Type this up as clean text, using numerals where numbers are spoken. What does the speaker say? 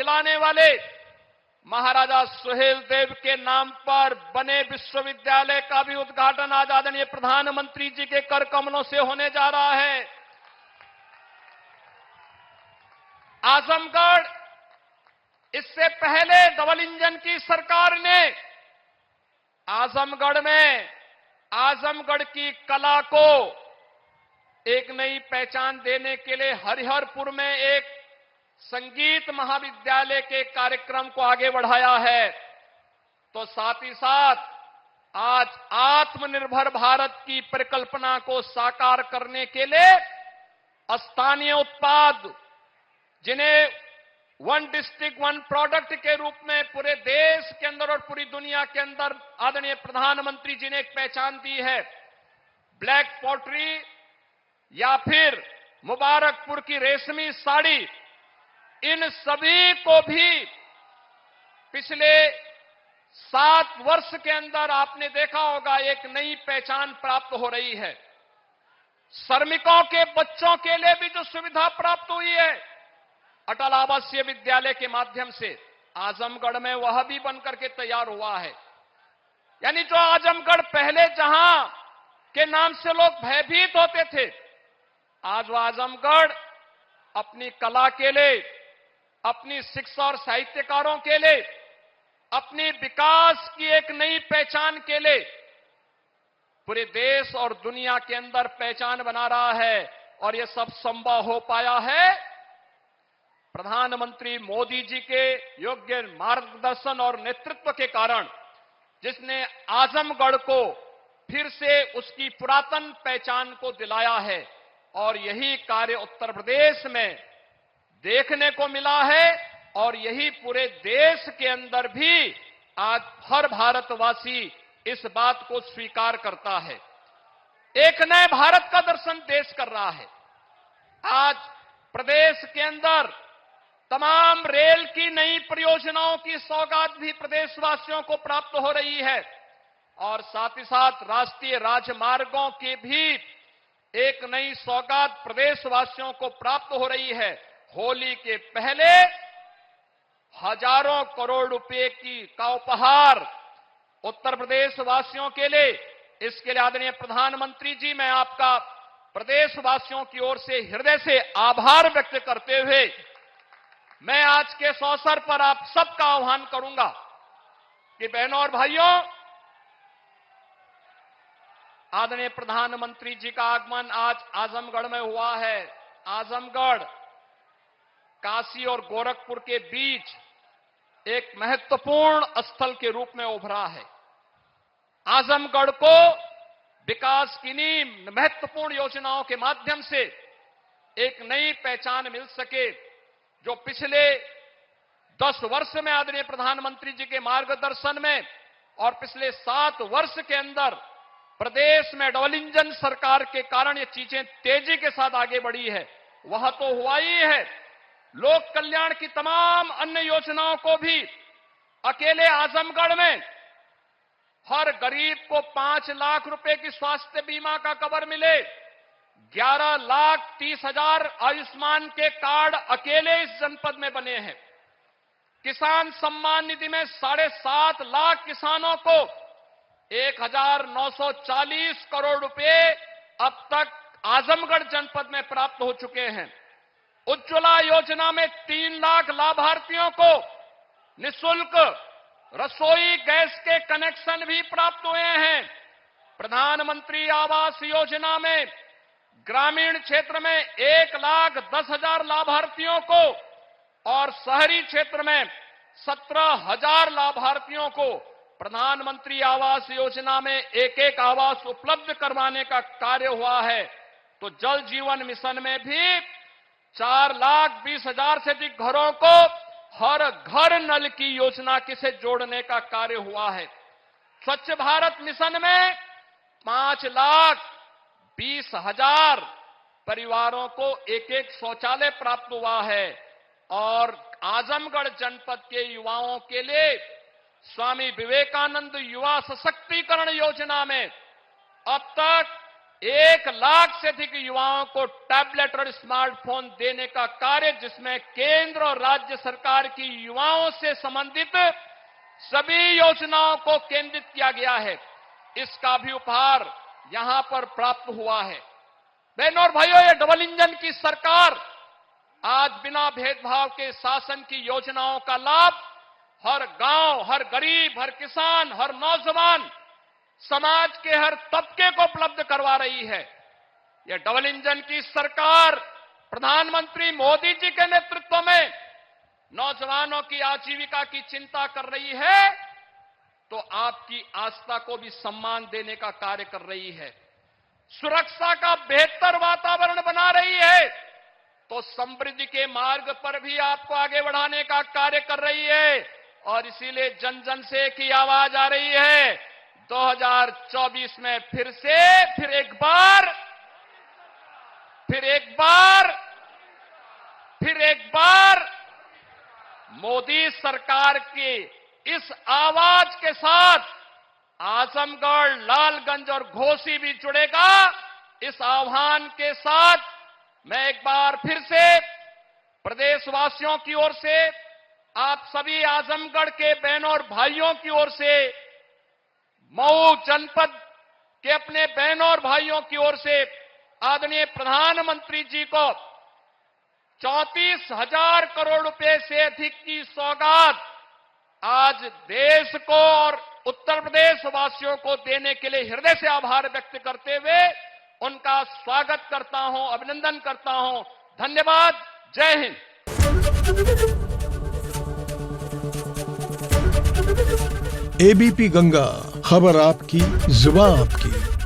चलाने वाले महाराजा सुहेलदेव के नाम पर बने विश्वविद्यालय का भी उद्घाटन आज आदरणीय प्रधानमंत्री जी के कर कमलों से होने जा रहा है। आजमगढ़, इससे पहले डबल इंजन की सरकार ने आजमगढ़ में आजमगढ़ की कला को एक नई पहचान देने के लिए हरिहरपुर में एक संगीत महाविद्यालय के कार्यक्रम को आगे बढ़ाया है। तो साथ ही साथ आज आत्मनिर्भर भारत की परिकल्पना को साकार करने के लिए स्थानीय उत्पाद, जिन्हें वन डिस्ट्रिक्ट वन प्रोडक्ट के रूप में पूरे देश के अंदर और पूरी दुनिया के अंदर आदरणीय प्रधानमंत्री जी ने एक पहचान दी है। ब्लैक पॉटरी या फिर मुबारकपुर की रेशमी साड़ी, इन सभी को भी पिछले 7 वर्ष के अंदर आपने देखा होगा एक नई पहचान प्राप्त हो रही है। श्रमिकों के बच्चों के लिए भी जो सुविधा प्राप्त हुई है अटल आवासीय विद्यालय के माध्यम से, आजमगढ़ में वह भी बनकर के तैयार हुआ है। यानी जो आजमगढ़ पहले जहां के नाम से लोग भयभीत होते थे, आज वह आजमगढ़ अपनी कला के लिए, अपनी शिक्षा और साहित्यकारों के लिए, अपनी विकास की एक नई पहचान के लिए पूरे देश और दुनिया के अंदर पहचान बना रहा है। और यह सब संभव हो पाया है प्रधानमंत्री मोदी जी के योग्य मार्गदर्शन और नेतृत्व के कारण, जिसने आजमगढ़ को फिर से उसकी पुरातन पहचान को दिलाया है। और यही कार्य उत्तर प्रदेश में देखने को मिला है और यही पूरे देश के अंदर भी आज हर भारतवासी इस बात को स्वीकार करता है। एक नए भारत का दर्शन देश कर रहा है। आज प्रदेश के अंदर तमाम रेल की नई परियोजनाओं की सौगात भी प्रदेशवासियों को प्राप्त हो रही है और साथ ही साथ राष्ट्रीय राजमार्गों की भी एक नई सौगात प्रदेशवासियों को प्राप्त हो रही है। होली के पहले हजारों करोड़ रुपए का उपहार उत्तर प्रदेश वासियों के लिए, इसके लिए आदरणीय प्रधानमंत्री जी, मैं आपका प्रदेशवासियों की ओर से हृदय से आभार व्यक्त करते हुए मैं आज के इस अवसर पर आप सबका आह्वान करूंगा कि बहनों और भाइयों, आदरणीय प्रधानमंत्री जी का आगमन आज आजमगढ़ में हुआ है। आजमगढ़ काशी और गोरखपुर के बीच एक महत्वपूर्ण स्थल के रूप में उभरा है। आजमगढ़ को विकास की नींव महत्वपूर्ण योजनाओं के माध्यम से एक नई पहचान मिल सके, जो पिछले 10 वर्ष में आदरणीय प्रधानमंत्री जी के मार्गदर्शन में और पिछले 7 वर्ष के अंदर प्रदेश में डबल इंजन सरकार के कारण ये चीजें तेजी के साथ आगे बढ़ी है, वह तो हुआ ही है। लोक कल्याण की तमाम अन्य योजनाओं को भी अकेले आजमगढ़ में हर गरीब को 5 लाख रुपए की स्वास्थ्य बीमा का कवर मिले, 11,30,000 आयुष्मान के कार्ड अकेले इस जनपद में बने हैं। किसान सम्मान निधि में 7.5 लाख किसानों को 1,940 करोड़ रुपए अब तक आजमगढ़ जनपद में प्राप्त हो चुके हैं। उज्ज्वला योजना में 3 लाख लाभार्थियों को निःशुल्क रसोई गैस के कनेक्शन भी प्राप्त हुए हैं। प्रधानमंत्री आवास योजना में ग्रामीण क्षेत्र में 1,10,000 लाभार्थियों को और शहरी क्षेत्र में 17,000 लाभार्थियों को प्रधानमंत्री आवास योजना में एक आवास उपलब्ध करवाने का कार्य हुआ है। तो जल जीवन मिशन में भी 4,20,000 से अधिक घरों को हर घर नल की योजना से जोड़ने का कार्य हुआ है। स्वच्छ भारत मिशन में 5,20,000 परिवारों को एक शौचालय प्राप्त हुआ है और आजमगढ़ जनपद के युवाओं के लिए स्वामी विवेकानंद युवा सशक्तिकरण योजना में अब तक 1 लाख से अधिक युवाओं को टैबलेट और स्मार्टफोन देने का कार्य, जिसमें केंद्र और राज्य सरकार की युवाओं से संबंधित सभी योजनाओं को केंद्रित किया गया है। इसका भी उपहार यहां पर प्राप्त हुआ है। बहनों और भाइयों, ये डबल इंजन की सरकार आज बिना भेदभाव के शासन की योजनाओं का लाभ हर गांव, हर गरीब, हर किसान, हर नौजवान, समाज के हर तबके को उपलब्ध करवा रही है। यह डबल इंजन की सरकार प्रधानमंत्री मोदी जी के नेतृत्व में नौजवानों की आजीविका की चिंता कर रही है, तो आपकी आस्था को भी सम्मान देने का कार्य कर रही है। सुरक्षा का बेहतर वातावरण बना रही है, तो समृद्धि के मार्ग पर भी आपको आगे बढ़ाने का कार्य कर रही है। और इसीलिए जन जन से एक ही आवाज आ रही है, 2024 में फिर एक बार मोदी सरकार की इस आवाज के साथ आजमगढ़, लालगंज और घोसी भी जुड़ेगा। इस आह्वान के साथ मैं एक बार फिर से प्रदेशवासियों की ओर से, आप सभी आजमगढ़ के बहनों और भाइयों की ओर से, मऊ जनपद के अपने बहनों और भाइयों की ओर से आदरणीय प्रधानमंत्री जी को 34,000 करोड़ रुपए से अधिक की सौगात आज देश को और उत्तर प्रदेश वासियों को देने के लिए हृदय से आभार व्यक्त करते हुए उनका स्वागत करता हूं, अभिनंदन करता हूं। धन्यवाद। जय हिंद। एबीपी गंगा, खबर आपकी, जुबान आपकी।